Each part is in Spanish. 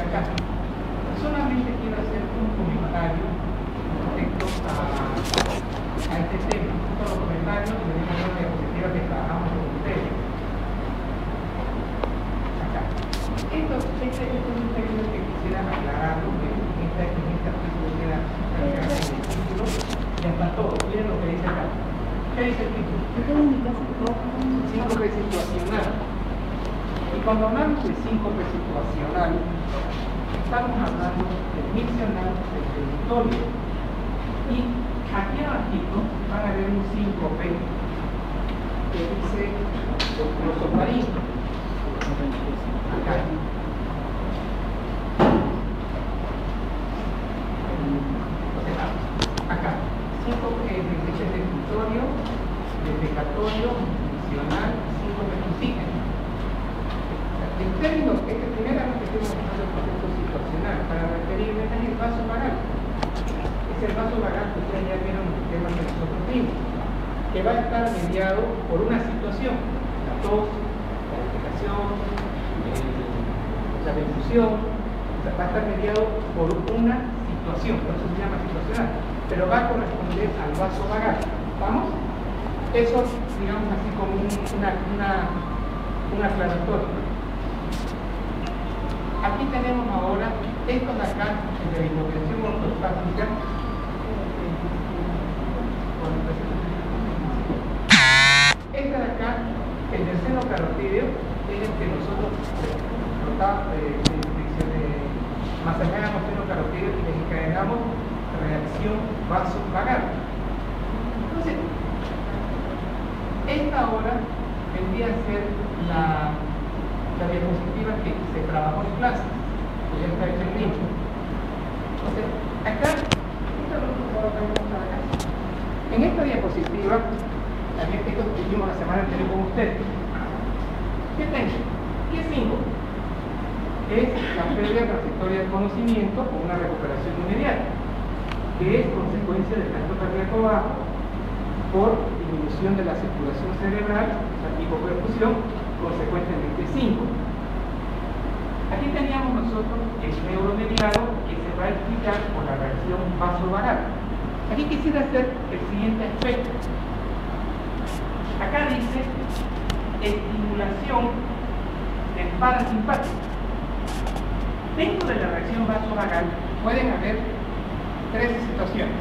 acá. Solamente quiero hacer un comentario respecto a este tema. Todos los comentarios de una diapositiva que trabajamos con ustedes. Acá. Esto es un término que quisiera aclararlo, que en este artículo queda cargado en el título y hasta todo. Miren lo que dice acá. ¿Qué dice el título? Síncope situacional. Y cuando hablamos de síncope situacional, estamos hablando del miccional del territorio. Y aquí abajito van a ver un síncope que dice glosoparino. Acá. Acá. Síncope de territorio, defecatorio, miccional, síncope indígena. El término, primeramente estoy mostrando el concepto situacional para referirme a el vaso vagal. Es el vaso vagal que ustedes ya vieron en el tema que nosotros vimos, que va a estar mediado por una situación, la tos, la defecación, la difusión, va a estar mediado por una situación, por eso se llama situacional, pero va a corresponder al vaso vagal. ¿Vamos? Eso, digamos así, como una aclaratoria. Aquí tenemos ahora esto de acá, de la hipotensión ortostática. Este de acá, el del seno carotídeo, es el que nosotros masajeamos seno carotídeo y desencadenamos reacción vasovagal. Entonces, esta ahora vendría a ser la diapositiva que se trabajó en clase, que ya está hecho en línea. Entonces, acá, en esta diapositiva, también esto que vimos la semana anterior con ustedes, ¿qué tengo? ¿Qué es síncope? Es la pérdida transitoria del conocimiento o una recuperación inmediata, que es consecuencia del gasto cardíaco bajo por disminución de la circulación cerebral, la hipoperfusión, consecuentemente síncope. Aquí teníamos nosotros el neuromediado que se va a explicar por la reacción vasovagal. Aquí quisiera hacer el siguiente aspecto. Acá dice estimulación del parasimpático. Dentro de la reacción vasovagal pueden haber tres situaciones,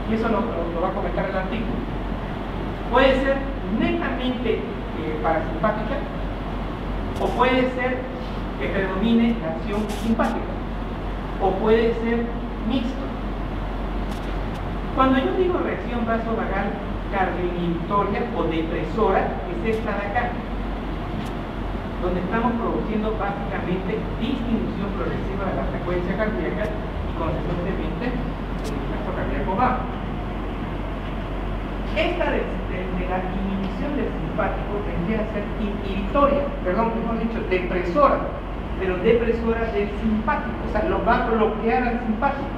y eso lo va a comentar el artículo. Puede ser netamente parasimpática, o puede ser que predomine la acción simpática, o puede ser mixto. Cuando yo digo reacción vasovagal cardioinhibitoria o depresora, es esta de acá, donde estamos produciendo básicamente disminución progresiva de la frecuencia cardíaca y consecuentemente el gasto cardíaco bajo. Esta de la inhibición del simpático tendría que ser inhibitoria, perdón, hemos dicho depresora, pero depresora del simpático, o sea, lo va a bloquear al simpático.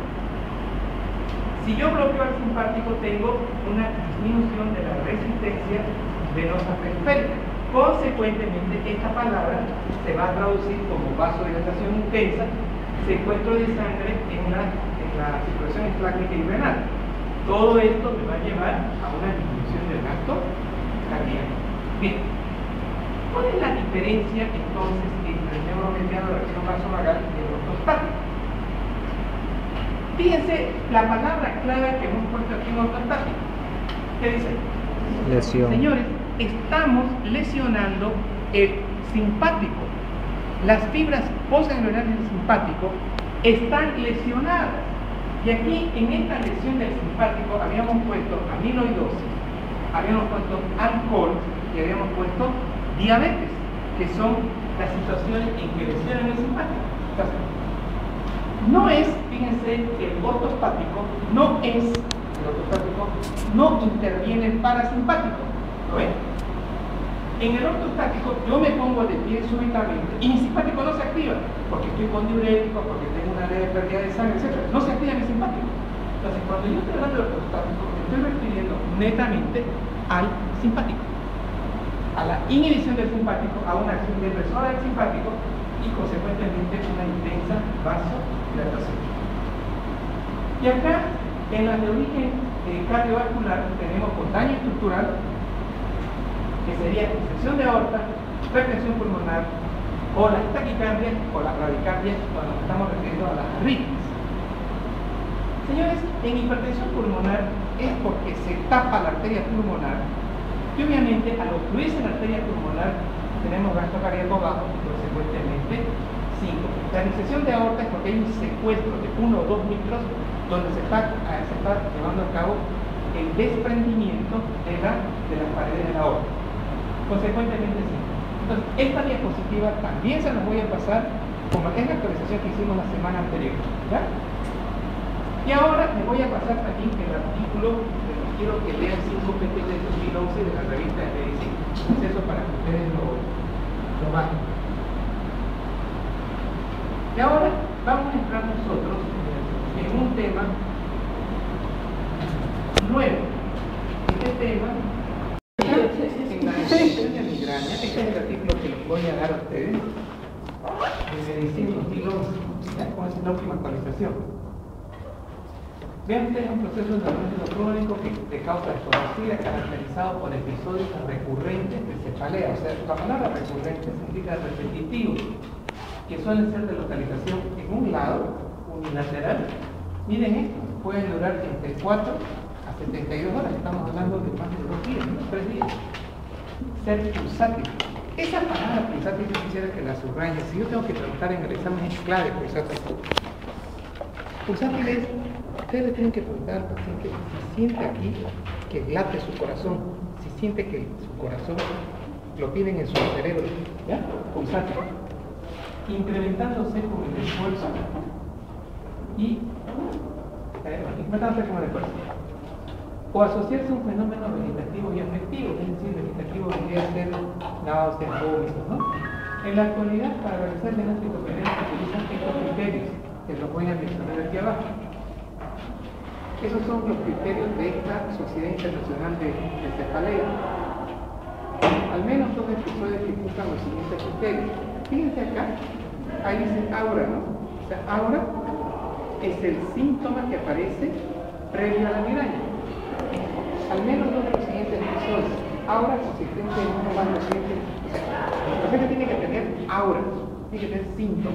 Si yo bloqueo al simpático, tengo una disminución de la resistencia venosa periférica. Consecuentemente, esta palabra se va a traducir como vasodilatación intensa, secuestro de sangre en la circulación esplácnica y renal. Todo esto me va a llevar a una disminución del gasto cardíaco. Bien, ¿cuál es la diferencia entonces entre el neuromediado de reacción vasovagal y el ortostático? Fíjense la palabra clave que hemos puesto aquí en ortostático. ¿Qué dice? Lesión. Señores, estamos lesionando el simpático. Las fibras postganglionarias del simpático están lesionadas. Y aquí, en esta lesión del simpático, habíamos puesto amiloidosis, habíamos puesto alcohol y habíamos puesto diabetes, que son las situaciones en que lesionan el simpático. Entonces, no es, fíjense, el ortostático no interviene el parasimpático. ¿Lo ven? En el ortostático yo me pongo de pie súbitamente y mi simpático no se activa porque estoy con diurético, porque tengo una leve pérdida de sangre, etc. No se activa mi simpático. Entonces, cuando yo estoy hablando del ortostático, me estoy refiriendo netamente al simpático, a la inhibición del simpático, a una acción depresora del simpático y consecuentemente una intensa vasodilatación. Y acá, en las de origen cardiovascular, tenemos con daño estructural, que sería infección de aorta, retención pulmonar, o las taquicardias o las bradicardias, cuando nos estamos refiriendo a las arritmias. Señores, en hipertensión pulmonar es porque se tapa la arteria pulmonar y obviamente al obstruirse la arteria pulmonar tenemos gasto cardíaco bajo y consecuentemente síncope. La disección de aorta es porque hay un secuestro de 1 o 2 micros donde se está llevando a cabo el desprendimiento de las paredes de la aorta. Consecuentemente sí. Entonces, esta diapositiva también se las voy a pasar como es la actualización que hicimos la semana anterior, ¿ya? Y ahora les voy a pasar aquí el artículo, quiero que lean 5 PT del 2011 de la revista de medicina. Es eso para que ustedes lo bajen. Y ahora vamos a entrar nosotros en un tema nuevo. Este tema en la definición de migraña, este es el artículo que les voy a dar a ustedes de medicina 2011, ya con esta última actualización. Vean ustedes un proceso de desarrollo crónico de causa desconocida caracterizado por episodios recurrentes de cefalea. O sea, la palabra recurrente significa repetitivo, que suelen ser de localización en un lado, unilateral. Miren esto, pueden durar entre 4 a 72 horas, estamos hablando de más de 2 días, ¿no? 3 días. Ser pulsátil. Esa palabra pulsátil yo quisiera que la subrayen. Si yo tengo que preguntar en el examen es clave pulsátil. Pulsátil es, ustedes le tienen que preguntar al paciente si siente aquí que late su corazón, si siente que su corazón lo tienen en su cerebro, ¿ya? Pulsátil. Incrementándose con el esfuerzo y incrementándose con el esfuerzo. O asociarse a un fenómeno vegetativo y afectivo, es decir, vegetativo podría ser náuseas, vómitos, ¿no? En la actualidad, para realizar el diagnóstico penal se utilizan estos criterios, que los voy a mencionar aquí abajo. Esos son los criterios de esta Sociedad Internacional de Cefalea. Al menos 2 episodios que cumplan los siguientes criterios. Fíjense acá, ahí dice aura, ¿no? O sea, aura es el síntoma que aparece previo a la migraña. Al menos 2 de los siguientes episodios. Aura consistente en uno más de los siguientes. O sea, el paciente tiene que tener aura, tiene que tener síntomas.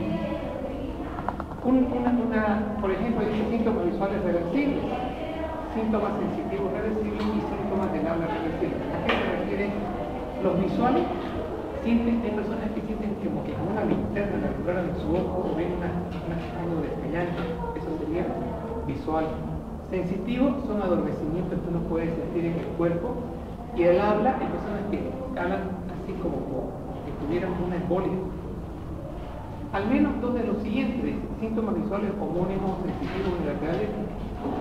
Por ejemplo, dice síntomas visuales reversibles, síntomas sensitivos reversibles y síntomas del habla reversible. ¿A qué se refieren los visuales? Hay personas que sienten como que con una linterna en la altura de su ojo o ven algo despeñante. Eso sería visual. Sensitivos son adormecimientos que uno puede sentir en el cuerpo. Y el habla, hay personas que hablan así como que tuvieran una embolia. Al menos 2 de los siguientes síntomas visuales homónimos, sensitivos unilaterales,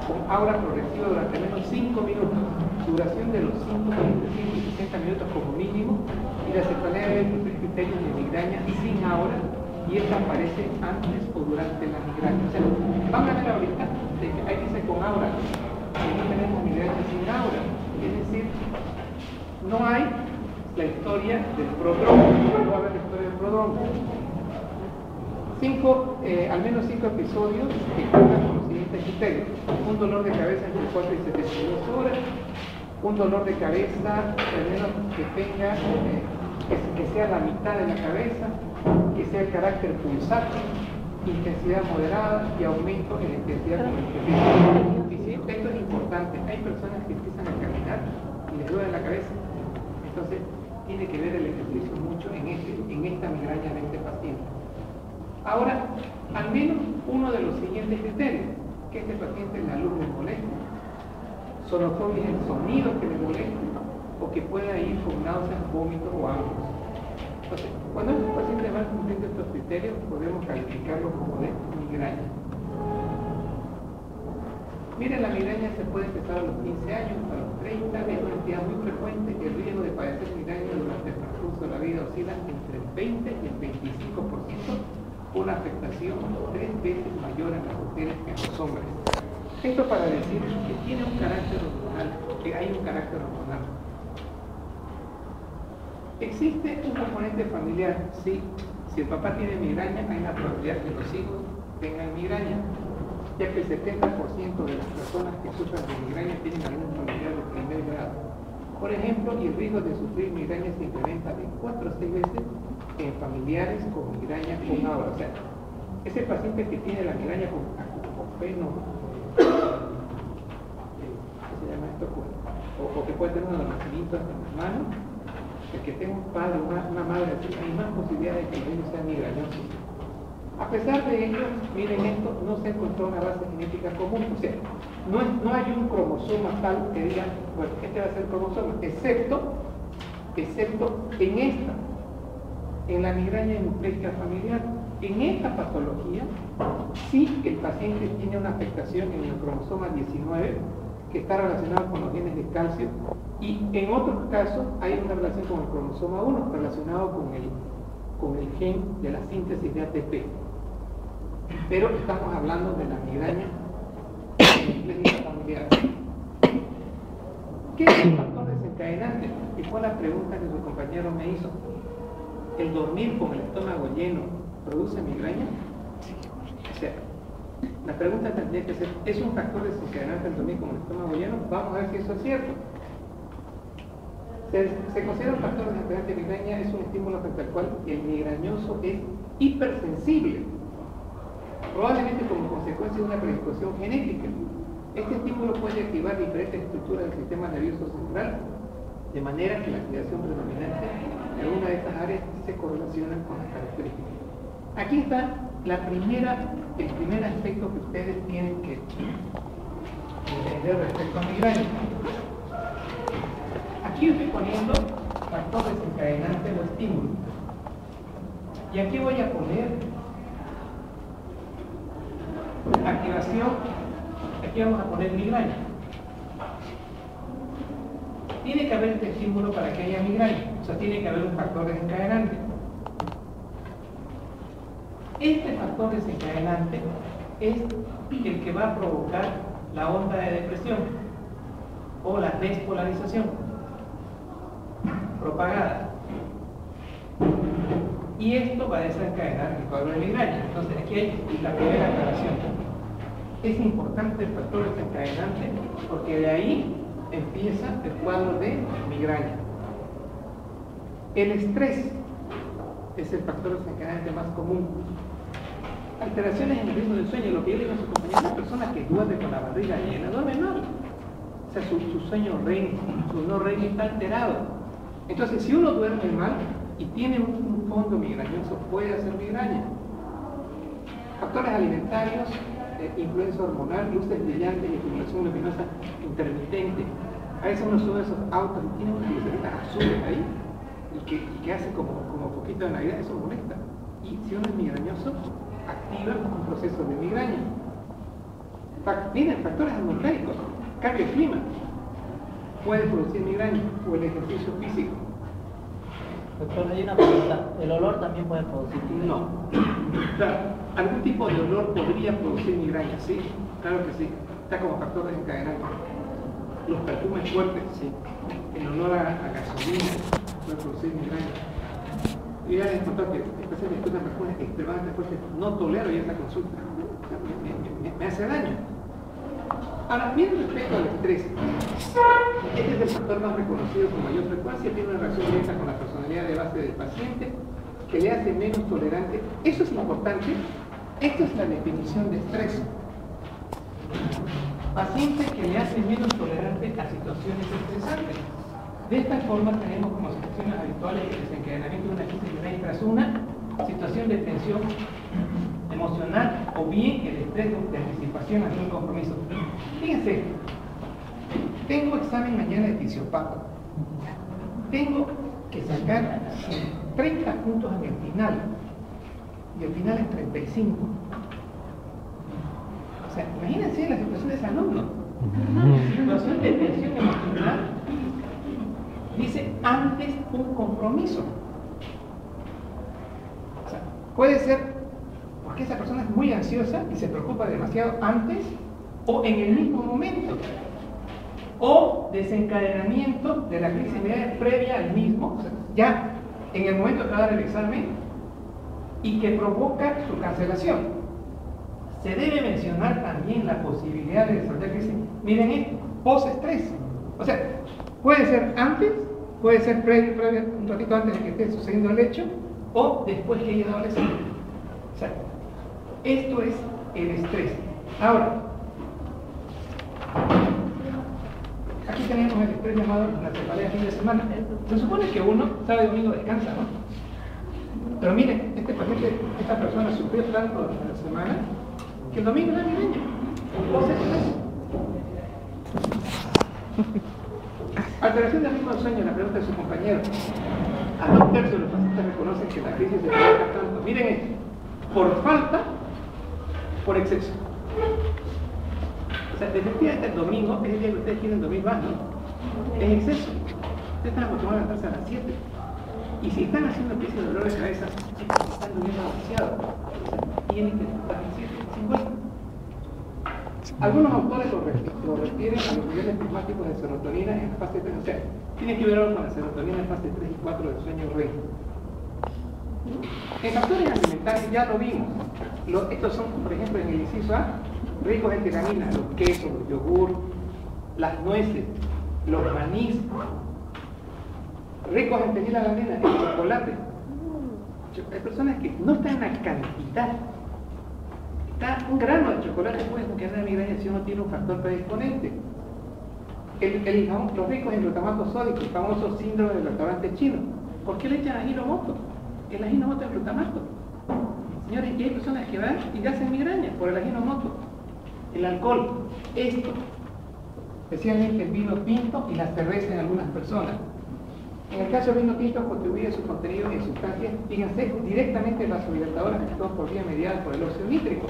con aura progresiva durante al menos 5 minutos, duración de los síntomas entre 5 y 60 minutos como mínimo, y la cefalea debe cumplir criterios de migraña sin aura, y esta aparece antes o durante la migraña. O sea, van a ver ahorita de que ahí dice con aura, que no tenemos migraña sin aura, es decir, no hay la historia del prodromo, no va a haber la historia del prodromo. Al menos 5 episodios que cuentan con los siguientes criterios: un dolor de cabeza entre 4 y 72 horas, un dolor de cabeza al menos que tenga que sea la mitad de la cabeza, que sea el carácter pulsátil, intensidad moderada y aumento en la intensidad cognitiva. Esto es importante. Hay personas que empiezan a caminar y les duele la cabeza, entonces tiene que ver el ejercicio mucho en esta migraña de este paciente. Ahora, al menos uno de los siguientes criterios: que este paciente la luz le moleste, sonofobia en sonidos que le molesten, o que pueda ir con náuseas, vómitos o hambres. Entonces, cuando estos pacientes van cumpliendo estos criterios, podemos calificarlos como de migraña. Miren, la migraña se puede empezar a los 15 años, a los 30, es una entidad muy frecuente. El riesgo de padecer migraña durante el transcurso de la vida oscila entre el 20 y el 25%, una afectación 3 veces mayor en las mujeres que en los hombres. Esto para decir que tiene un carácter hormonal, que hay un carácter hormonal. ¿Existe un componente familiar? Sí. Si el papá tiene migraña, hay una probabilidad que los hijos tengan migraña, ya que el 70% de las personas que sufren de migraña tienen algún familiar de primer grado. Por ejemplo, y el riesgo de sufrir migraña se incrementa de 4 a 6 veces en familiares con migraña con aura. O sea, ese paciente que tiene la migraña con acufeno, ¿qué se llama esto? O que puede tener unos marcilitos en las manos, el que tenga un padre, una madre así, hay más posibilidades de que el niño sea migrañoso. A pesar de ello, miren esto, no se encontró una base genética común, o sea, no hay un cromosoma tal que diga, bueno, este va a ser el cromosoma, excepto en la migraña hemipléjica familiar. En esta patología, sí el paciente tiene una afectación en el cromosoma 19, que está relacionado con los genes de calcio, y en otros casos hay una relación con el cromosoma 1, relacionado con el gen de la síntesis de ATP. Pero estamos hablando de la migraña hemipléjica familiar. ¿Qué es el factor desencadenante? Y fue la pregunta que su compañero me hizo. ¿El dormir con el estómago lleno produce migraña? O sea, la pregunta tendría que ser, ¿es un factor desencadenante el dormir con el estómago lleno? Vamos a ver si eso es cierto. Se considera un factor desencadenante de migraña, es un estímulo frente al cual el migrañoso es hipersensible, probablemente como consecuencia de una predisposición genética. Este estímulo puede activar diferentes estructuras del sistema nervioso central, de manera que la activación predominante de alguna de estas áreas se correlaciona con las características. Aquí está el primer aspecto que ustedes tienen que entender respecto a migraña. Aquí estoy poniendo factor desencadenante o estímulo. Y aquí voy a poner activación, aquí vamos a poner migraña. Tiene que haber este estímulo para que haya migraña, o sea, tiene que haber un factor desencadenante. Este factor desencadenante es el que va a provocar la onda de depresión o la despolarización propagada. Y esto va a desencadenar el cuadro de migraña. Entonces, aquí hay la primera aclaración. Es importante el factor desencadenante porque de ahí empieza el cuadro de migraña. El estrés es el factor desencadenante más común. Alteraciones en el ritmo del sueño, lo que yo le digo a su compañero, una persona que duerme con la barriga llena, duerme mal. O sea, su sueño REM, su no REM está alterado. Entonces, si uno duerme mal y tiene un fondo migrañoso, puede hacer migraña. Factores alimentarios, influencia hormonal, luces brillantes y estimulación luminosa intermitente. A veces uno sube esos autos y tiene unas lucecitas azules ahí y que hace como poquito de Navidad, eso molesta. Y si uno es migrañoso, activa un proceso de migraña. Miren, factores atmosféricos, cambio de clima, puede producir migraña, o el ejercicio físico. Doctor, hay una pregunta. ¿El olor también puede producir migraña? No. Claro, algún tipo de olor podría producir migraña, sí, claro que sí. Está como factor desencadenante. Los perfumes fuertes, sí. El olor a gasolina puede producir migraña. Yo ya les conté que especialmente estos perfumes extremadamente fuertes, no tolero ya esa consulta. Me hace daño. Ahora, bien respecto al estrés, este es el factor más reconocido con mayor frecuencia, tiene una relación directa con la personalidad de base del paciente, que le hace menos tolerante. Eso es importante. Esto es la definición de estrés. Paciente que le hace menos tolerante a situaciones estresantes. De esta forma tenemos como situaciones habituales el desencadenamiento de una crisis de migraña tras una situación de tensión emocional o bien el estrés de anticipación ante un compromiso. Fíjense, tengo examen mañana de fisiopata. Tengo que sacar 30 puntos en el final y el final es 35. O sea, imagínense la situación de ese alumno. Situación de tensión emocional. Dice antes un compromiso. O sea, puede ser porque esa persona es muy ansiosa y se preocupa demasiado antes o en el mismo momento. O desencadenamiento de la crisis migraña previa al mismo. O sea, ya en el momento que va a dar el examen, y que provoca su cancelación. Se debe mencionar también la posibilidad de desarrollar crisis. Miren esto, postestrés. O sea, puede ser antes, puede ser previo, un ratito antes de que esté sucediendo el hecho, o después que haya dado la escena. O sea, esto es el estrés. Ahora, aquí tenemos el estrés llamado la cefalea de fin de semana. Se supone que uno, sábado y domingo descansa, ¿no? Pero miren, este paciente, esta persona sufrió tanto durante la semana que el domingo era migraña. Alteración del ritmo del sueño, la pregunta de su compañero. A 2/3 de los pacientes reconocen que la crisis se provoca tanto. Miren esto, por falta, por exceso. O sea, efectivamente el domingo es el día que ustedes quieren dormir más, ¿no? Es exceso. Ustedes están acostumbrados a levantarse a las 7. Y si están haciendo crisis de dolor de cabeza, están durmiendo demasiado. Tienen que estar a las 7:50. Algunos autores lo refieren a los niveles prismáticos de serotonina en fase 3. O sea, tiene que ver algo con la serotonina en fase 3 y 4 del sueño REM. En factores alimentarios ya lo vimos. Estos son, por ejemplo, en el inciso A, ricos en tiramina, los quesos, los yogur, las nueces, los manís, ricos en fenilalanina, el chocolate. Hay personas que no están en la cantidad. Un grano de chocolate puede generar migraña si uno tiene un factor predisponente. Los ricos en glutamato sódico, el famoso síndrome del restaurante chino. ¿Por qué le echan ajinomoto? El ajinomoto es glutamato. Señores, y hay personas que van y hacen migraña por el ajinomoto. El alcohol, esto, especialmente el vino tinto y la cerveza en algunas personas. En el caso del vino tinto contribuye su contenido en sustancias, fíjense, directamente vasodilatadoras que actúan por vía mediada por el óxido nítrico.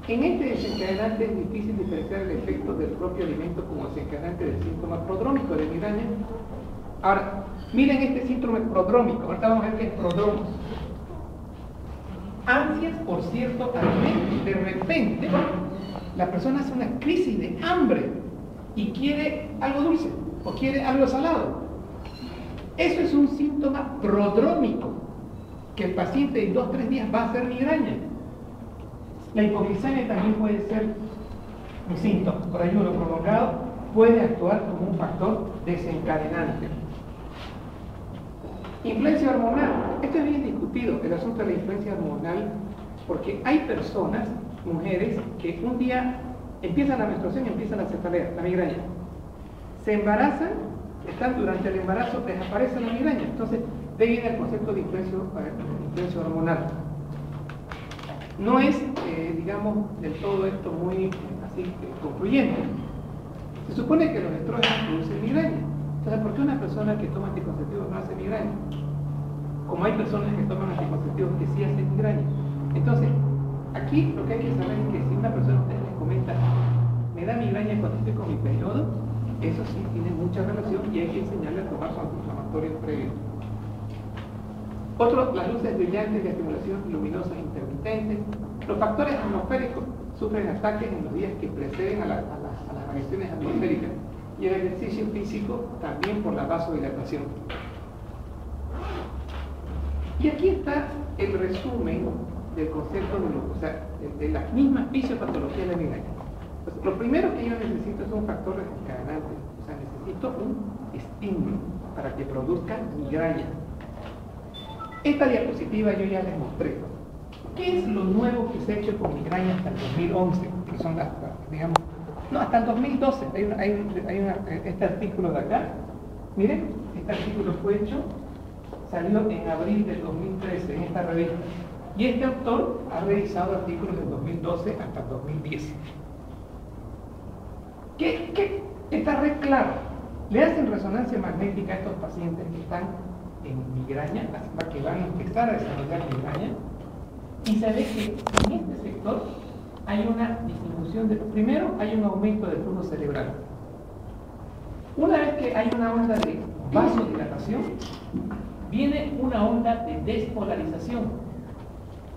En este desencadenante es difícil diferenciar el efecto del propio alimento como desencadenante del síntoma prodrómico de migraña. Ahora, miren este síndrome prodrómico, ahorita vamos a ver qué es prodromo. Ansias por cierto alimento. De repente, la persona hace una crisis de hambre y quiere algo dulce o quiere algo salado. Eso es un síntoma prodrómico, que el paciente en 2 o 3 días va a hacer migraña. La hipoglicemia también puede ser un síntoma. Por ayuno prolongado puede actuar como un factor desencadenante. Influencia hormonal. Esto es bien discutido, el asunto de la influencia hormonal, porque hay personas, mujeres, que un día empieza la menstruación y empieza la cefalea, la migraña. Se embarazan, están durante el embarazo, desaparece la migraña. Entonces, de ahí viene el concepto de influencia hormonal. No es, digamos, del todo esto muy así concluyente. Se supone que los estrógenos producen migraña. Entonces, ¿por qué una persona que toma anticonceptivos no hace migraña? Como hay personas que toman anticonceptivos que sí hacen migraña. Entonces, aquí lo que hay que saber es que si una persona a ustedes les comenta, me da migraña cuando estoy con mi periodo, eso sí tiene mucha relación y hay que enseñarle a tomar su antiinflamatorio previo. Otro, las luces brillantes de estimulación luminosa intermitente. Los factores atmosféricos sufren ataques en los días que preceden a las variaciones atmosféricas y el ejercicio físico también por la vasodilatación. Y aquí está el resumen del concepto de las mismas fisiopatologías de la migraña. Entonces, lo primero que yo necesito es un factor desencadenante, o sea, necesito un estímulo para que produzca migraña. Esta diapositiva yo ya les mostré. ¿Qué es lo nuevo que se ha hecho con migraña hasta el 2011? Que son digamos, no, hasta el 2012. Este artículo de acá, miren, este artículo fue hecho, salió en abril del 2013 en esta revista. Y este autor ha revisado artículos del 2012 hasta el 2010. ¿Qué está re claro? Le hacen resonancia magnética a estos pacientes que están en migraña, para que van a empezar a desarrollar migraña, y se ve que en este sector hay una disminución primero hay un aumento del flujo cerebral. Una vez que hay una onda de vasodilatación, viene una onda de despolarización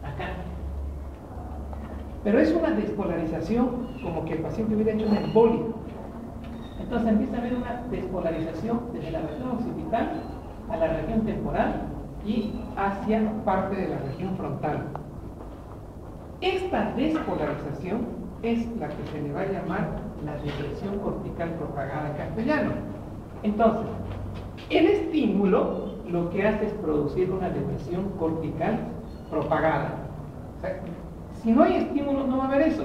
acá. Pero es una despolarización como que el paciente hubiera hecho una embolia. Entonces empieza a haber una despolarización desde la región occipital a la región temporal y hacia parte de la región frontal. Esta despolarización es la que se le va a llamar la depresión cortical propagada en castellano. Entonces, el estímulo lo que hace es producir una depresión cortical propagada. O sea, si no hay estímulo no va a haber eso.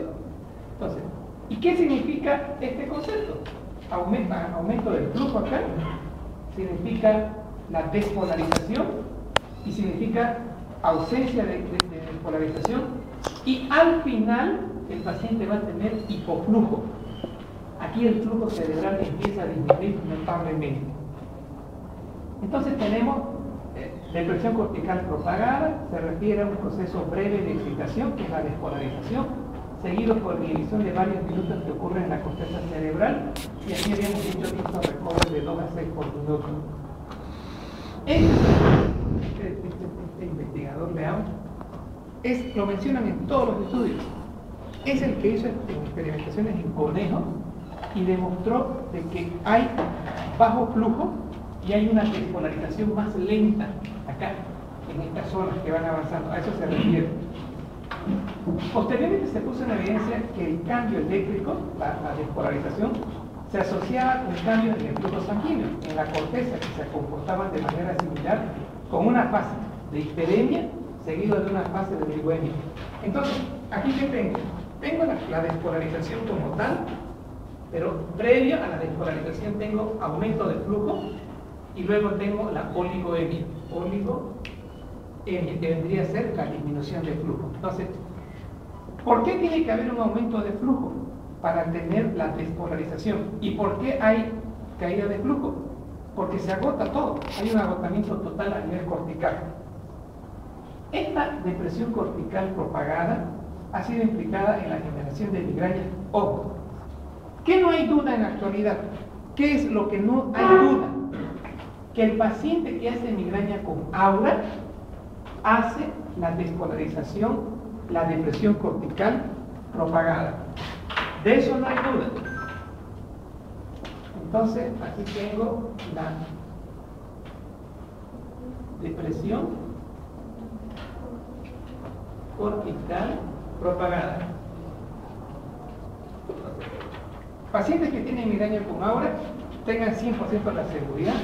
Entonces, ¿y qué significa este concepto? Aumento del flujo acá, significa la despolarización y significa ausencia de despolarización, y al final el paciente va a tener hipoflujo. Aquí el flujo cerebral empieza a disminuir notablemente. Entonces tenemos depresión cortical propagada, se refiere a un proceso breve de excitación, que es la despolarización, seguido por inhibición de varios minutos que ocurren en la corteza cerebral, y aquí habíamos dicho que estos recobros de 2 a 6 por minuto. Este investigador, veamos, lo mencionan en todos los estudios. Es el que hizo experimentaciones en conejos y demostró de que hay bajo flujo y hay una despolarización más lenta acá, en estas zonas que van avanzando. A eso se refiere. Posteriormente se puso en evidencia que el cambio eléctrico, la despolarización, se asociaba con cambios en el flujo sanguíneo, en la corteza, que se comportaban de manera similar, con una fase de hiperemia seguido de una fase de glucemia. Entonces, aquí que tengo la despolarización como tal, pero previo a la despolarización tengo aumento de flujo y luego tengo la oligoemia. Que vendría a ser la disminución de flujo. Entonces, ¿por qué tiene que haber un aumento de flujo para tener la despolarización? ¿Y por qué hay caída de flujo? Porque se agota todo, hay un agotamiento total a nivel cortical. Esta depresión cortical propagada ha sido implicada en la generación de migrañas. Ojo, ¿qué no hay duda en la actualidad? ¿Qué es lo que no hay duda? Que el paciente que hace migraña con aura hace la despolarización, la depresión cortical propagada. De eso no hay duda. Entonces, aquí tengo la depresión cortical propagada. Pacientes que tienen migraña con aura, tengan 100% la seguridad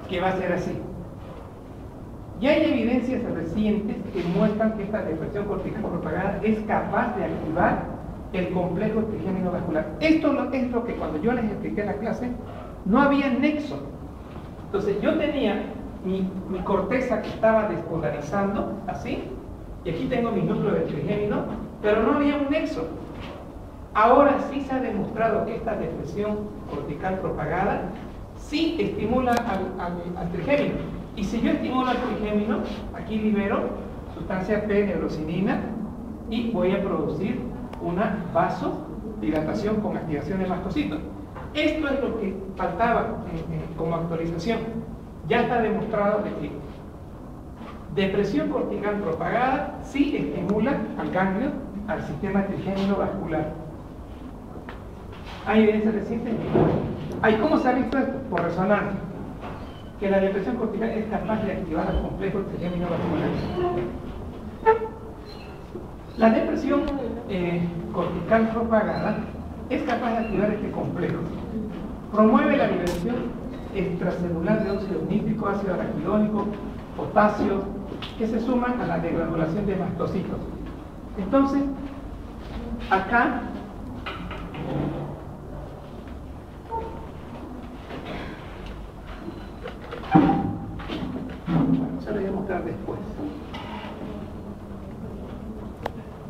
que va a ser así. Ya hay evidencias recientes que muestran que esta depresión cortical propagada es capaz de activar el complejo trigémino vascular. Esto es lo que cuando yo les expliqué en la clase, no había nexo. Entonces yo tenía mi corteza que estaba despolarizando, así, y aquí tengo mi núcleo de trigémino, pero no había un nexo. Ahora sí se ha demostrado que esta depresión cortical propagada sí estimula al trigémino. Y si yo estimulo al trigémino, aquí libero sustancia P-neurocinina y voy a producir una vasodilatación con activación de mastocitos. Esto es lo que faltaba como actualización. Ya está demostrado de que depresión cortical propagada sí estimula al ganglio, al sistema trigémino vascular. Hay evidencia reciente. ¿Cómo se ha visto esto? Por resonancia. Que la depresión cortical es capaz de activar el complejo trigémino vascular. La depresión cortical propagada es capaz de activar este complejo. Promueve la liberación extracelular de óxido nítrico, ácido araquidónico, potasio, que se suman a la degranulación de mastocitos. Entonces, acá se lo voy a mostrar después.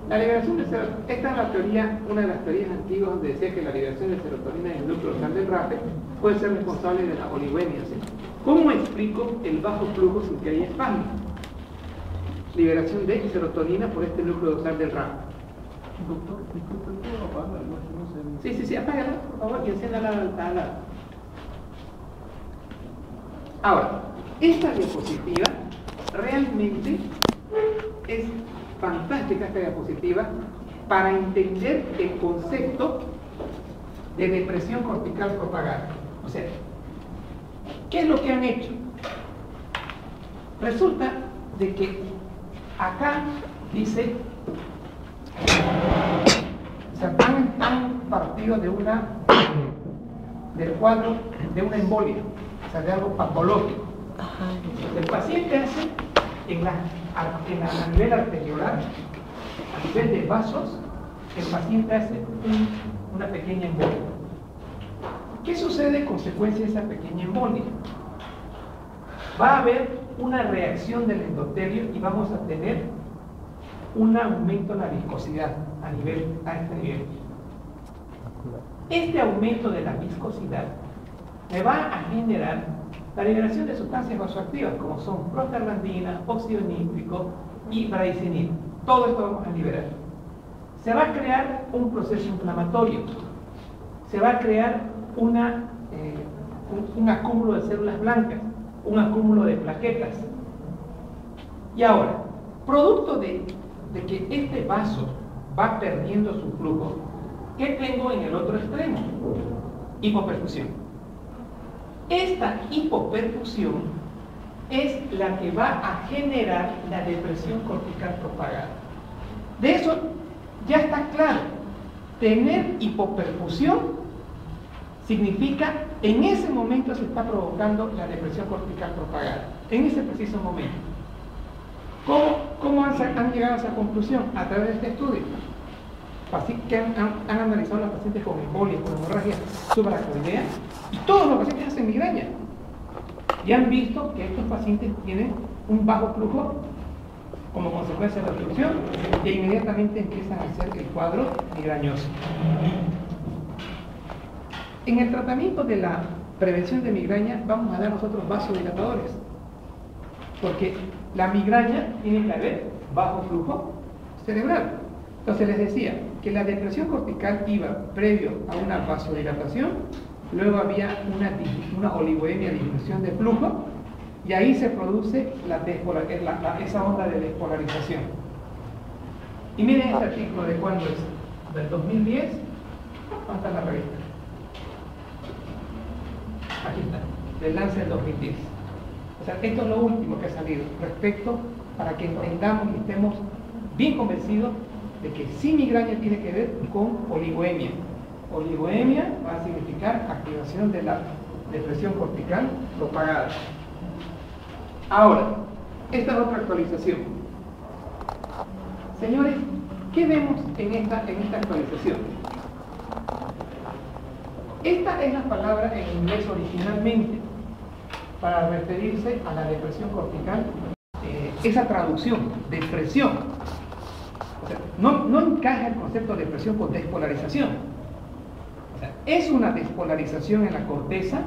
La liberación de serotonina, esta es la teoría, una de las teorías antiguas donde decía que la liberación de serotonina en el núcleo dorsal del rape puede ser responsable de la oligoemia. ¿Cómo explico el bajo flujo sin que haya espasmo? Liberación de serotonina por este núcleo dorsal del rape. Doctor, disculpe, ¿puedo apagarla? No sé. Sí, apágala, por favor, y enciéndala a la... Ahora, esta diapositiva realmente es fantástica, esta diapositiva, para entender el concepto de depresión cortical propagada. O sea, ¿qué es lo que han hecho? Resulta de que acá dice, o sea, han partido del cuadro de una embolia, o sea, de algo patológico. El paciente hace a nivel arteriolar, a nivel de vasos, el paciente hace una pequeña embolia. ¿Qué sucede en consecuencia de esa pequeña embolia? Va a haber una reacción del endotelio y vamos a tener un aumento en la viscosidad a este nivel. Este aumento de la viscosidad me va a generar la liberación de sustancias vasoactivas como son prostaglandina, óxido nítrico y bradicinina. Todo esto vamos a liberar. Se va a crear un proceso inflamatorio. Se va a crear un acúmulo de células blancas, un acúmulo de plaquetas. Y ahora, producto de que este vaso va perdiendo su flujo, ¿qué tengo en el otro extremo? Hipoperfusión. Esta hipoperfusión es la que va a generar la depresión cortical propagada. De eso ya está claro. Tener hipoperfusión significa, en ese momento se está provocando la depresión cortical propagada, en ese preciso momento. ¿Cómo han llegado a esa conclusión? A través de este estudio. Que han analizado a los pacientes con embolia, con hemorragia subaracnoidea, y todos los pacientes hacen migraña. Y han visto que estos pacientes tienen un bajo flujo como consecuencia de la obstrucción e inmediatamente empiezan a hacer el cuadro migrañoso. En el tratamiento de la prevención de migraña vamos a dar nosotros vasodilatadores, porque la migraña tiene que haber bajo flujo cerebral. Entonces les decía que la depresión cortical iba previo a una vasodilatación, luego había una oligoemia, disminución de flujo, y ahí se produce esa onda de despolarización. Y miren este artículo de cuándo es, del 2010, ¿dónde está la revista? Aquí está, del Lancet del 2010. O sea, esto es lo último que ha salido respecto para que entendamos y estemos bien convencidos de que sí migraña tiene que ver con oligoemia. Oligoemia va a significar activación de la depresión cortical propagada. Ahora, esta es otra actualización. Señores, ¿qué vemos en esta actualización? Esta es la palabra en inglés originalmente para referirse a la depresión cortical, esa traducción, depresión. O sea, no encaja el concepto de depresión con despolarización. O sea, es una despolarización en la corteza,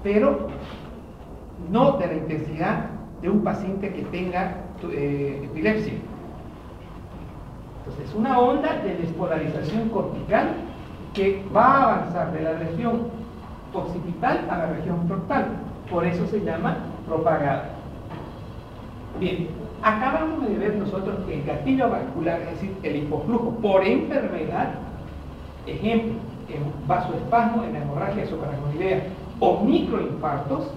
pero no de la intensidad de un paciente que tenga epilepsia. Entonces, es una onda de despolarización cortical que va a avanzar de la región occipital a la región frontal. Por eso se llama propagada. Bien, acabamos de ver nosotros que el gatillo vascular, es decir, el hipoflujo por enfermedad, ejemplo, en vasoespasmo, en la hemorragia subaracnoidea o microinfartos,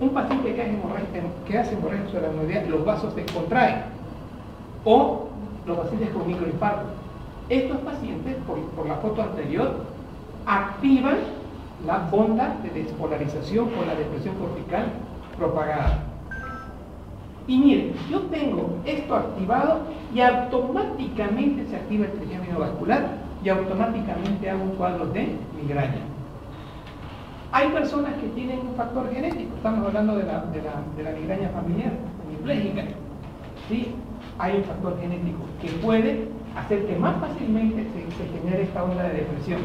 un paciente que hace hemorragia subaracnoidea, los vasos se contraen, o los pacientes con microinfartos. Estos pacientes, por la foto anterior, activan la onda de despolarización por la depresión cortical propagada. Y miren, yo tengo esto activado y automáticamente se activa el trigémino vascular y automáticamente hago un cuadro de migraña. Hay personas que tienen un factor genético, estamos hablando de la migraña familiar, hemipléjica. ¿Sí? Hay un factor genético que puede hacer que más fácilmente se genere esta onda de depresión.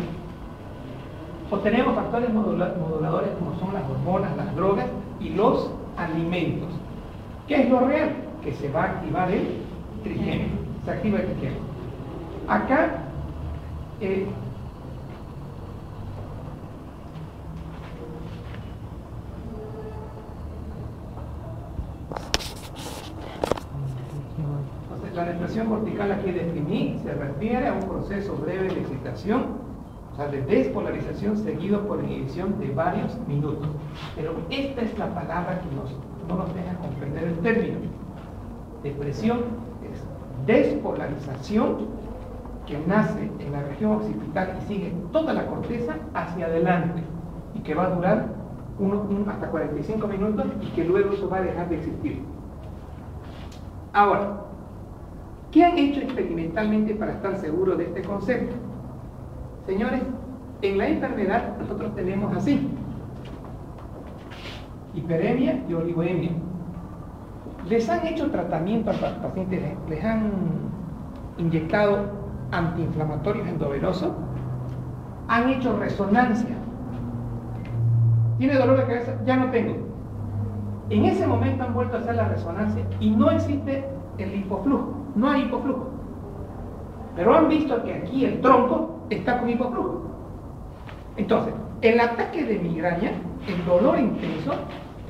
O tenemos factores moduladores como son las hormonas, las drogas y los alimentos. ¿Qué es lo real? Que se va a activar el trigémino. Se activa el trigémino. Acá la depresión cortical aquí definí se refiere a un proceso breve de excitación, o sea, de despolarización seguido por inhibición de varios minutos. Pero esta es la palabra que nos no nos deja comprender el término. Depresión es despolarización que nace en la región occipital y sigue toda la corteza hacia adelante y que va a durar hasta 45 minutos y que luego eso va a dejar de existir. Ahora, ¿qué han hecho experimentalmente para estar seguros de este concepto? Señores, en la enfermedad nosotros tenemos así: hiperemia y oligoemia. Les han hecho tratamiento a los pacientes, les han inyectado antiinflamatorios endovenosos, han hecho resonancia. ¿Tiene dolor de cabeza? Ya no tengo. En ese momento han vuelto a hacer la resonancia y no existe el hipoflujo, no hay hipoflujo. Pero han visto que aquí el tronco está con hipoflujo. Entonces, el ataque de migraña, el dolor intenso,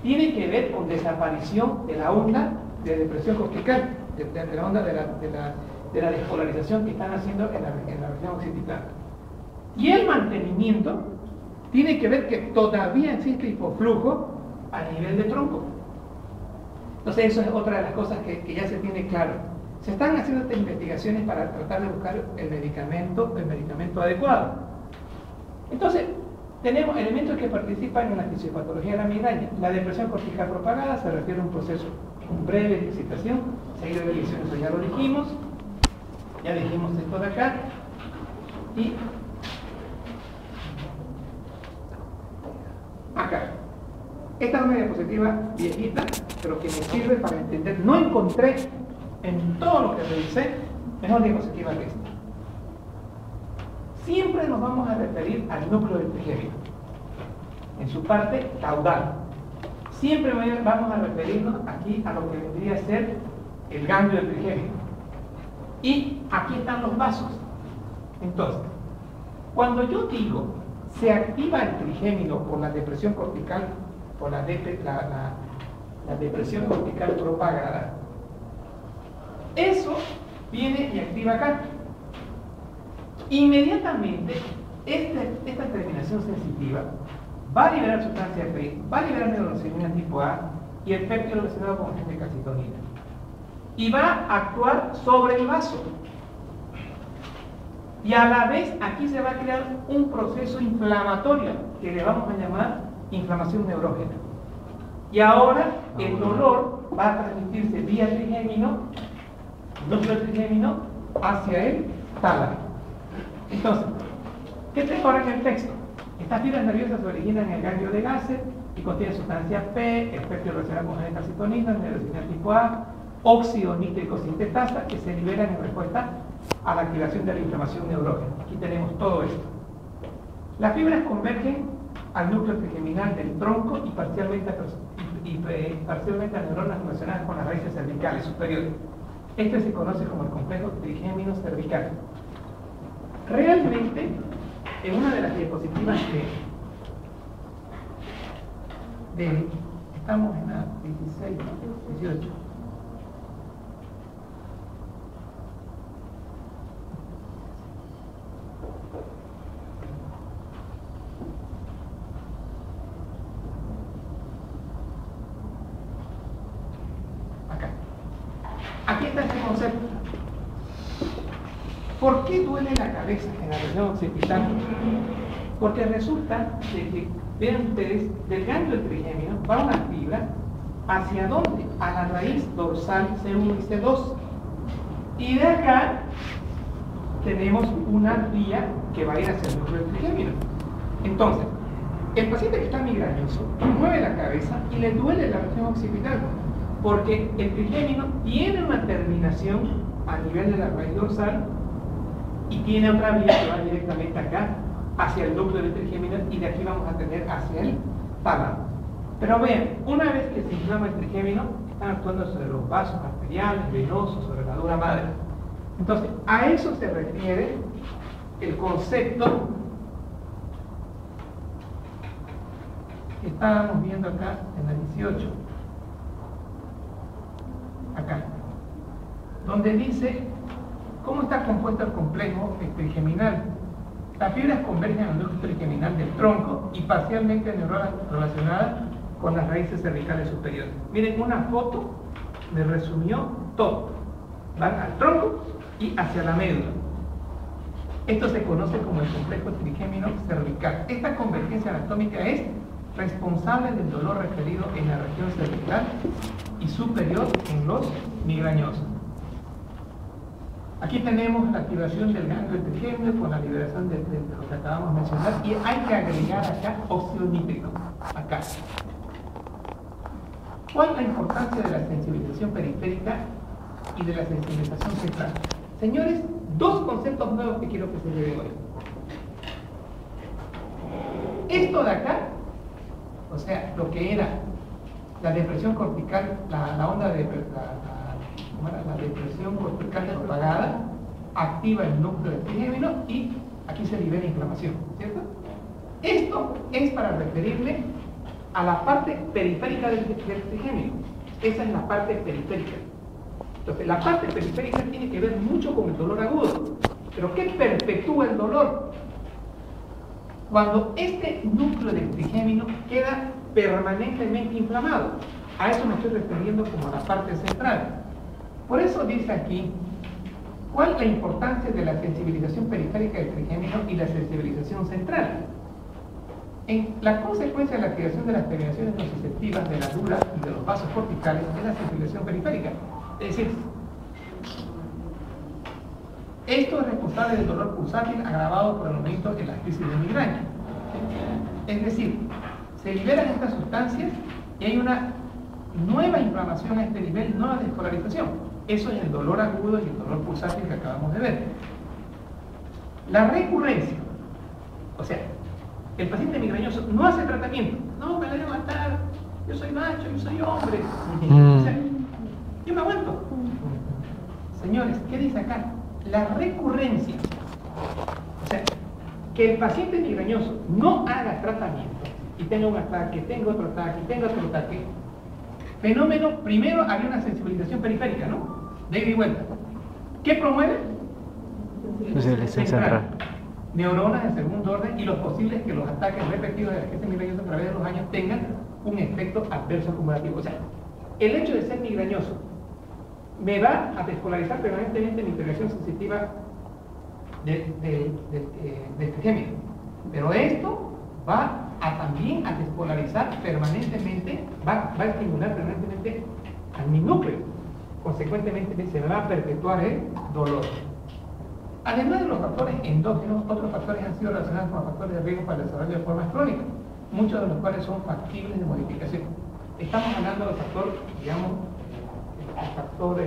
tiene que ver con desaparición de la onda de depresión cortical, de la onda de la despolarización que están haciendo en la región occipital. Y el mantenimiento tiene que ver que todavía existe hipoflujo a nivel de tronco. Entonces eso es otra de las cosas que ya se tiene claro. Se están haciendo estas investigaciones para tratar de buscar el medicamento adecuado. Entonces, tenemos elementos que participan en la fisiopatología de la migraña. La depresión cortical propagada se refiere a un proceso con breve excitación, seguido de lesiones, eso ya lo dijimos. Ya dijimos esto de acá. Y acá. Esta es una diapositiva viejita, pero que me sirve para entender. No encontré en todo lo que revisé mejor diapositiva que esta. Siempre nos vamos a referir al núcleo del trigémino, en su parte caudal. Siempre vamos a referirnos aquí a lo que vendría a ser el ganglio del trigémino. Y aquí están los vasos. Entonces, cuando yo digo se activa el trigémino por la depresión cortical, por la depresión cortical propagada, eso viene y activa acá. Inmediatamente, esta terminación sensitiva va a liberar sustancia P, va a liberar neurocitona tipo A y el péptido relacionado con agente calcitonina. Y va a actuar sobre el vaso. Y a la vez, aquí se va a crear un proceso inflamatorio que le vamos a llamar inflamación neurógena. Y ahora el dolor va a transmitirse vía trigémino, núcleo trigémino, hacia el tálamo. Entonces, ¿qué tengo ahora en el texto? Estas fibras nerviosas se originan en el ganglio de Gasser y contienen sustancias P, espectro relacionado con agente calcitonina, neurocitona tipo A, óxido nítrico sintetasa, que se liberan en respuesta a la activación de la inflamación neurógena. Aquí tenemos todo esto. Las fibras convergen al núcleo trigeminal del tronco y parcialmente a neuronas relacionadas con las raíces cervicales superiores. Este se conoce como el complejo trigémino cervical. Realmente, en una de las diapositivas estamos en la 16, 18. Aquí está este concepto. ¿Por qué duele la cabeza en la región occipital? Porque resulta de que, vean ustedes, del ganglio trigémino va una fibra ¿hacia dónde? A la raíz dorsal C1 y C2. Y de acá tenemos una vía que va a ir hacia el núcleo del trigémino. Entonces, el paciente que está migrañoso mueve la cabeza y le duele la región occipital, porque el trigémino tiene una terminación a nivel de la raíz dorsal y tiene otra vía que va directamente acá hacia el núcleo del trigémino y de aquí vamos a tener hacia el tálamo. Pero vean, una vez que se inflama el trigémino, están actuando sobre los vasos arteriales, venosos, sobre la dura madre. Entonces, a eso se refiere el concepto que estábamos viendo acá en la 18. Acá, donde dice cómo está compuesto el complejo trigeminal. Las fibras convergen al núcleo trigeminal del tronco y parcialmente neuronas relacionadas con las raíces cervicales superiores. Miren, una foto me resumió todo. Van al tronco y hacia la médula. Esto se conoce como el complejo trigémino cervical. Esta convergencia anatómica es responsable del dolor referido en la región cervical y superior en los migrañosos. Aquí tenemos la activación del ganglio trigémino con la liberación de lo que acabamos de mencionar, y hay que agregar acá óxido nítrico, acá. ¿Cuál es la importancia de la sensibilización periférica y de la sensibilización central? Señores, dos conceptos nuevos que quiero que se lleven hoy. Esto de acá, o sea, lo que era la depresión cortical, la onda de la depresión cortical propagada, activa el núcleo del trigémino y aquí se libera inflamación, ¿cierto? Esto es para referirle a la parte periférica del trigémino. Esa es la parte periférica. Entonces, la parte periférica tiene que ver mucho con el dolor agudo. ¿Pero qué perpetúa el dolor? Cuando este núcleo del trigémino queda permanentemente inflamado. A eso me estoy refiriendo como a la parte central. Por eso dice aquí, ¿cuál es la importancia de la sensibilización periférica del trigémino y la sensibilización central? En la consecuencia de la activación de las terminaciones nociceptivas de la dura y de los vasos corticales es la sensibilización periférica. Es decir, esto es responsable del dolor pulsátil agravado por el aumento en las crisis de migraña. Es decir, se liberan estas sustancias y hay una nueva inflamación a este nivel, nueva despolarización. Eso es el dolor agudo y el dolor pulsátil que acabamos de ver. La recurrencia, o sea, el paciente migrañoso no hace tratamiento. No, me la voy a matar, yo soy macho, yo soy hombre. O sea, yo me aguanto. Señores, ¿qué dice acá? La recurrencia, o sea, que el paciente migrañoso no haga tratamiento y tenga un ataque, tenga otro ataque, tenga otro ataque. Fenómeno, primero había una sensibilización periférica, ¿no? De ida y vuelta. ¿Qué promueve? Sensibilización central. Neuronas de segundo orden y los posibles que los ataques repetidos de la gente migrañosa a través de los años tengan un efecto adverso acumulativo. O sea, el hecho de ser migrañoso me va a despolarizar permanentemente mi integración sensitiva del trigémino. Pero esto va a también a despolarizar permanentemente, va a estimular permanentemente a mi núcleo. Consecuentemente se me va a perpetuar el dolor. Además de los factores endógenos, otros factores han sido relacionados con los factores de riesgo para el desarrollo de formas crónicas, muchos de los cuales son factibles de modificación. Estamos hablando del factor, digamos, el factor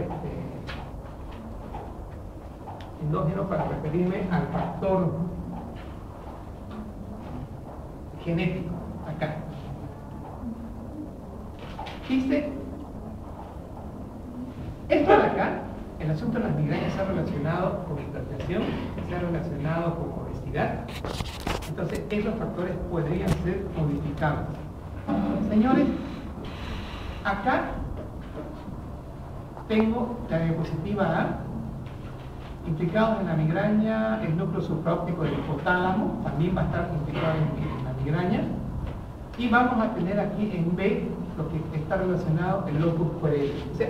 endógeno para referirme al factor genético, acá. Dice, esto de acá, el asunto de las migrañas se ha relacionado con hipertensión, se ha relacionado con obesidad. Entonces, esos factores podrían ser modificados. Señores, acá tengo la diapositiva A, implicados en la migraña, el núcleo supraóptico del hipotálamo, también va a estar implicado en la migraña. Y vamos a tener aquí en B, lo que está relacionado, el locus coeruleus. O sea,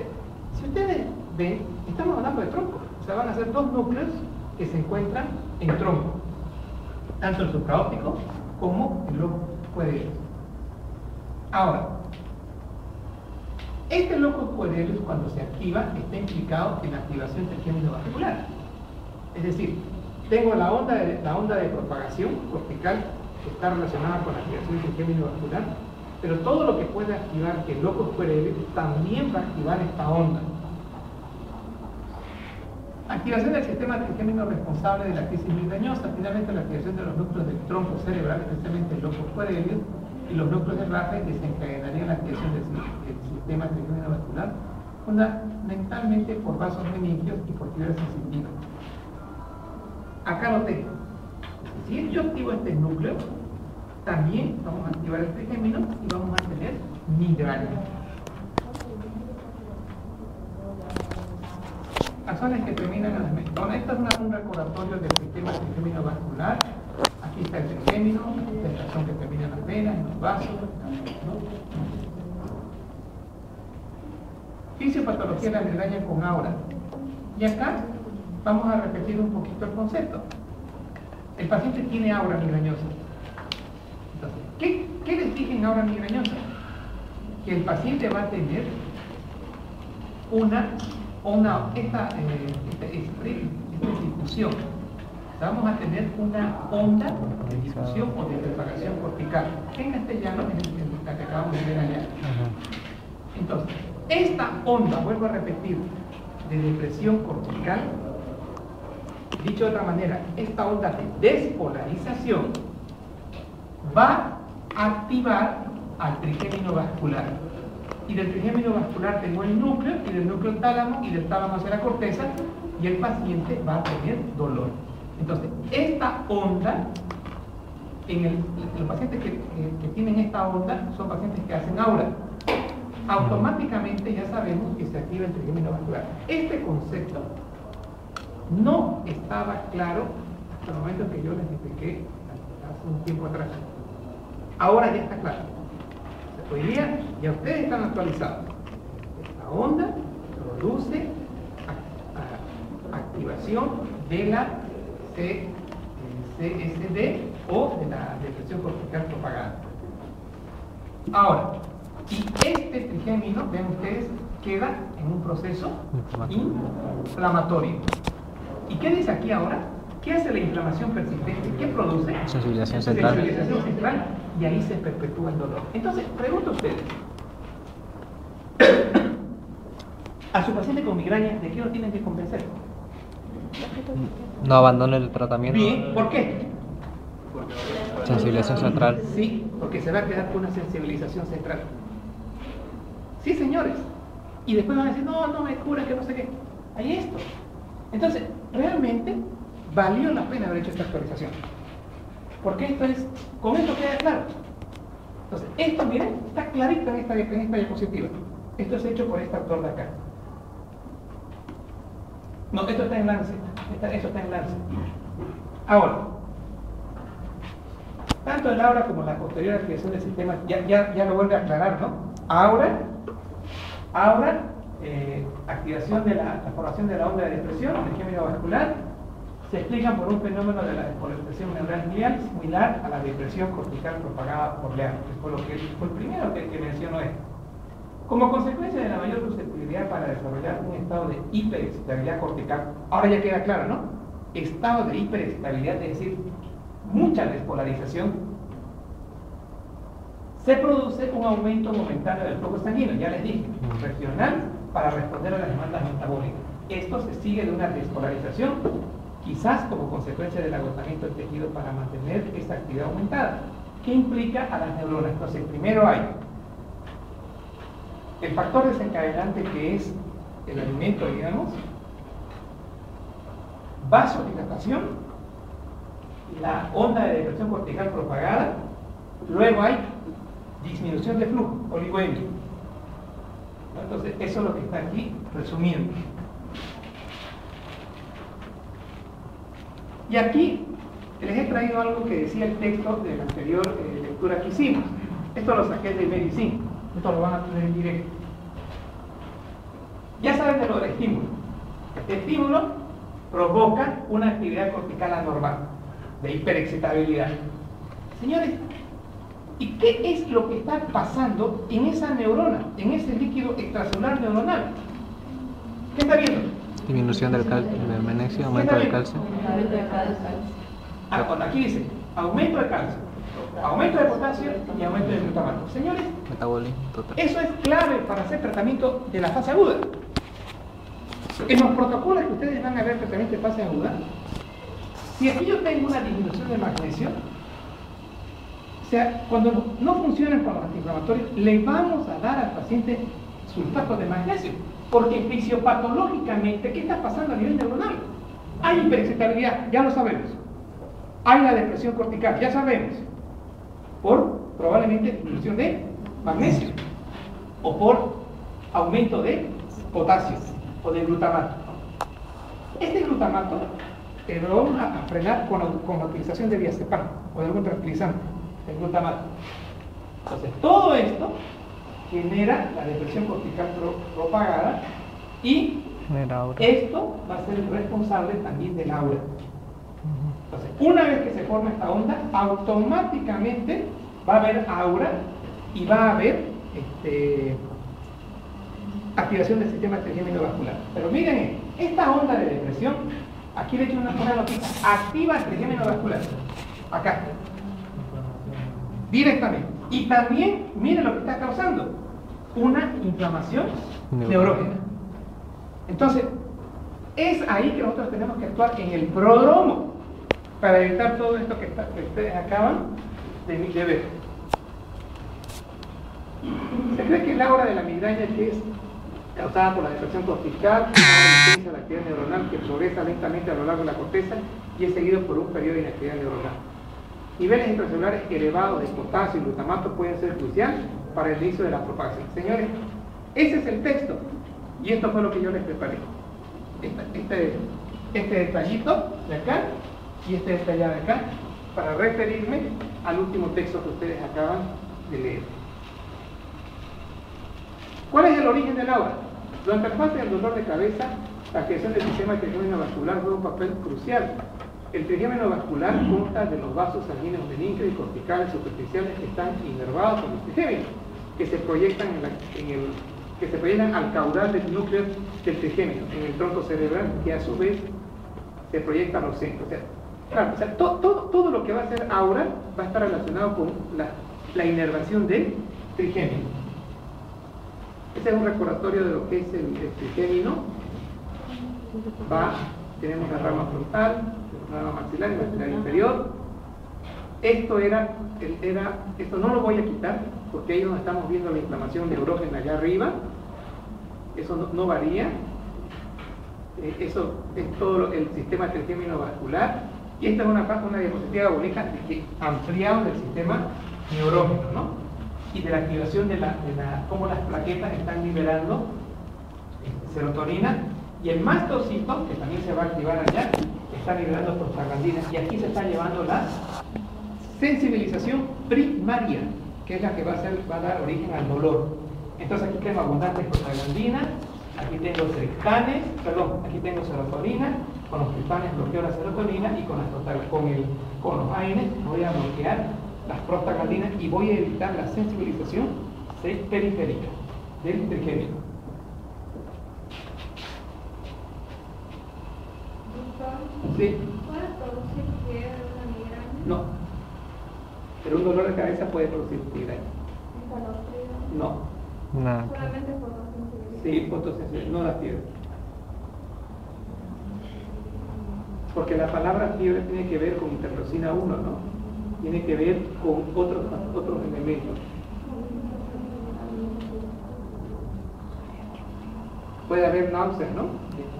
si ustedes ven, estamos hablando de tronco. O sea, van a ser dos núcleos que se encuentran en tronco. Tanto el supraóptico como el locus coeruleus. Ahora, este locus coeruleus, cuando se activa, está implicado en la activación trigémino vascular. Es decir, tengo la onda de propagación cortical que está relacionada con la activación trigémino vascular, pero todo lo que puede activar el locus coeruleus también va a activar esta onda. Activación del sistema trigémino responsable de la crisis migrañosa. Finalmente, la activación de los núcleos del tronco cerebral, especialmente el locus coeruleus, y los núcleos de RAFE desencadenarían la activación del sistema trigémino vascular, fundamentalmente por vasos meningios y por fibras sensitivas. Acá lo tengo. Si yo activo este núcleo, también vamos a activar el trigémino y vamos a tener migraña. Razones que terminan en las mestonas. Esto es un recordatorio del sistema trigémino vascular. Aquí Aquí está el trigémino, la extracción que termina en las venas, en los vasos, ¿no? Fisiopatología de la migraña con aura. Y acá vamos a repetir un poquito el concepto. El paciente tiene aura migrañosa. Entonces, ¿qué les dije en aura migrañosa? Que el paciente va a tener esta difusión. Vamos a tener una onda de difusión o de propagación cortical. En castellano, en la que acabamos de ver allá. Entonces, esta onda, vuelvo a repetir, de depresión cortical, dicho de otra manera, esta onda de despolarización va a activar al trigémino vascular. Y del trigémino vascular tengo el núcleo, y del núcleo el tálamo, y del tálamo hacia la corteza, y el paciente va a tener dolor. Entonces, esta onda, los pacientes que tienen esta onda son pacientes que hacen aura. Automáticamente ya sabemos que se activa el trigémino vascular. Este concepto no estaba claro hasta el momento en que yo les expliqué hace un tiempo atrás. Ahora ya está claro. Hoy día ya ustedes están actualizados. Esta onda produce activación de la CSD o de la depresión cortical propagada. Ahora, y este trigémino, ven ustedes, queda en un proceso inflamatorio. ¿Y qué dice aquí ahora? ¿Qué hace la inflamación persistente? ¿Qué produce? Sensibilización central. Sensibilización central, y ahí se perpetúa el dolor. Entonces, pregunto a ustedes, a su paciente con migraña, ¿de qué lo tienen que convencer? No abandone el tratamiento. Bien, ¿por qué? Sensibilización central. Sí, porque se va a quedar con una sensibilización central. Sí, señores. Y después van a decir, no me cura, que no sé qué. Hay esto. Entonces, realmente valió la pena haber hecho esta actualización. Porque con esto queda claro. Entonces, esto, miren, está clarito en esta diapositiva. Esto es hecho por este autor de acá. No, esto está en Lancet. Esto está en Lancet. Ahora, tanto el aura como la posterior activación del sistema, ya lo vuelve a aclarar, ¿no? Aura, activación de la formación de la onda de depresión, el trigémino vascular, se explican por un fenómeno de la despolarización neural glial similar a la depresión cortical propagada por Lear, que fue el primero que mencionó esto. Como consecuencia de la mayor susceptibilidad para desarrollar un estado de hiperexcitabilidad cortical, ahora ya queda claro, ¿no? Estado de hiperexcitabilidad, es decir, mucha despolarización, se produce un aumento momentáneo del flujo sanguíneo, ya les dije, regional, para responder a las demandas metabólicas. Esto se sigue de una despolarización, quizás como consecuencia del agotamiento del tejido para mantener esta actividad aumentada, que implica a las neuronas. Entonces, primero hay el factor desencadenante, que es el alimento, digamos, vasodilatación, la onda de depresión cortical propagada, luego hay disminución de flujo, oligoemia. Entonces, eso es lo que está aquí resumiendo. Y aquí les he traído algo que decía el texto de la anterior lectura que hicimos. Esto lo saqué de Medicine. Esto lo van a tener en directo. Ya saben de lo del estímulo. Este estímulo provoca una actividad cortical anormal, de hiperexcitabilidad. Señores, ¿y qué es lo que está pasando en esa neurona, en ese líquido extracelular neuronal? ¿Qué está viendo? Disminución del magnesio, aumento del calcio. Aquí dice, aumento de calcio, aumento de potasio y aumento de glutamato. Señores, Metabolismo total. eso es clave para hacer tratamiento de la fase aguda. En los protocolos que ustedes van a ver tratamiento de fase aguda, si aquí yo tengo una disminución de magnesio, o sea, cuando no funcionan con los antiinflamatorios, le vamos a dar al paciente sulfato de magnesio, porque fisiopatológicamente, ¿qué está pasando a nivel neuronal? Hay hiperexcitabilidad, ya lo sabemos. Hay la depresión cortical, ya sabemos. Por probablemente disminución de magnesio, o por aumento de potasio o de glutamato. Este glutamato lo vamos a frenar con la utilización de diazepam o de algún tranquilizante, el glutamato. Entonces, todo esto genera la depresión cortical propagada y Genera aura. esto va a ser el responsable también del aura. Entonces, una vez que se forma esta onda, automáticamente va a haber aura y va a haber activación del sistema trigémino vascular. Pero miren, esta onda de depresión, aquí le he hecho una notita, activa el trigémino vascular. Acá. Directamente. Y también, miren lo que está causando, una inflamación neurógena. Entonces, es ahí que nosotros tenemos que actuar en el pródromo para evitar todo esto que ustedes acaban de ver. Se cree que el aura de la migraña, que es causada por la depresión cortical, una ausencia de la actividad neuronal que progresa lentamente a lo largo de la corteza y es seguido por un periodo de inactividad neuronal. Niveles intracelulares elevados de potasio y glutamato pueden ser cruciales para el inicio de la propagación. Señores, ese es el texto y esto fue lo que yo les preparé. Este detallito de acá y este detallado de acá para referirme al último texto que ustedes acaban de leer. ¿Cuál es el origen del aura? Durante la fase del dolor de cabeza, la activación del sistema trigémino vascular juega un papel crucial. El trigémino vascular consta de los vasos sanguíneos meninges y corticales superficiales que están inervados por el trigémino, que se proyectan al caudal del núcleo del trigémino, en el tronco cerebral, que a su vez se proyecta a los centros. Todo lo que va a ser aura va a estar relacionado con la inervación del trigémino. Este es un recordatorio de lo que es el trigémino. Tenemos la rama frontal, la rama maxilar y la maxilar inferior. Esto no lo voy a quitar porque ahí es donde estamos viendo la inflamación neurógena allá arriba. Eso no varía. Eso es todo el sistema trigémino vascular. Y esta es una diapositiva bonita ampliada del sistema neurógeno, ¿no? Y de la activación de cómo las plaquetas están liberando serotonina, y el mastocito, que también se va a activar allá, está liberando prostaglandinas, y aquí se está llevando la sensibilización primaria, que es la que va a dar origen al dolor. Entonces aquí tengo abundantes prostaglandinas, aquí tengo aquí tengo serotonina, con los triptanes bloqueo la serotonina y con los AINES voy a bloquear las prostaglandinas y voy a evitar la sensibilización periférica del trigémino. Sí. ¿Puede producir fiebre una migraña? No. Pero un dolor de cabeza puede producir migraña. ¿Escalofrío? No. Nada. Solamente fotosensibilidad. Sí, fotosensibilidad, no la fiebre. Porque la palabra fiebre tiene que ver con interleucina 1, ¿no? Tiene que ver con otros elementos. Puede haber náuseas, ¿no?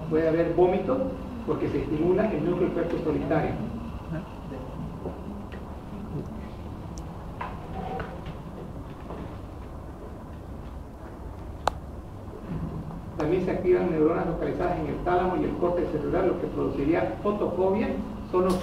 Puede haber vómitos porque se estimula el núcleo cuerpo solitario. También se activan neuronas localizadas en el tálamo y el córtex cerebral, lo que produciría fotofobia, sonofobia.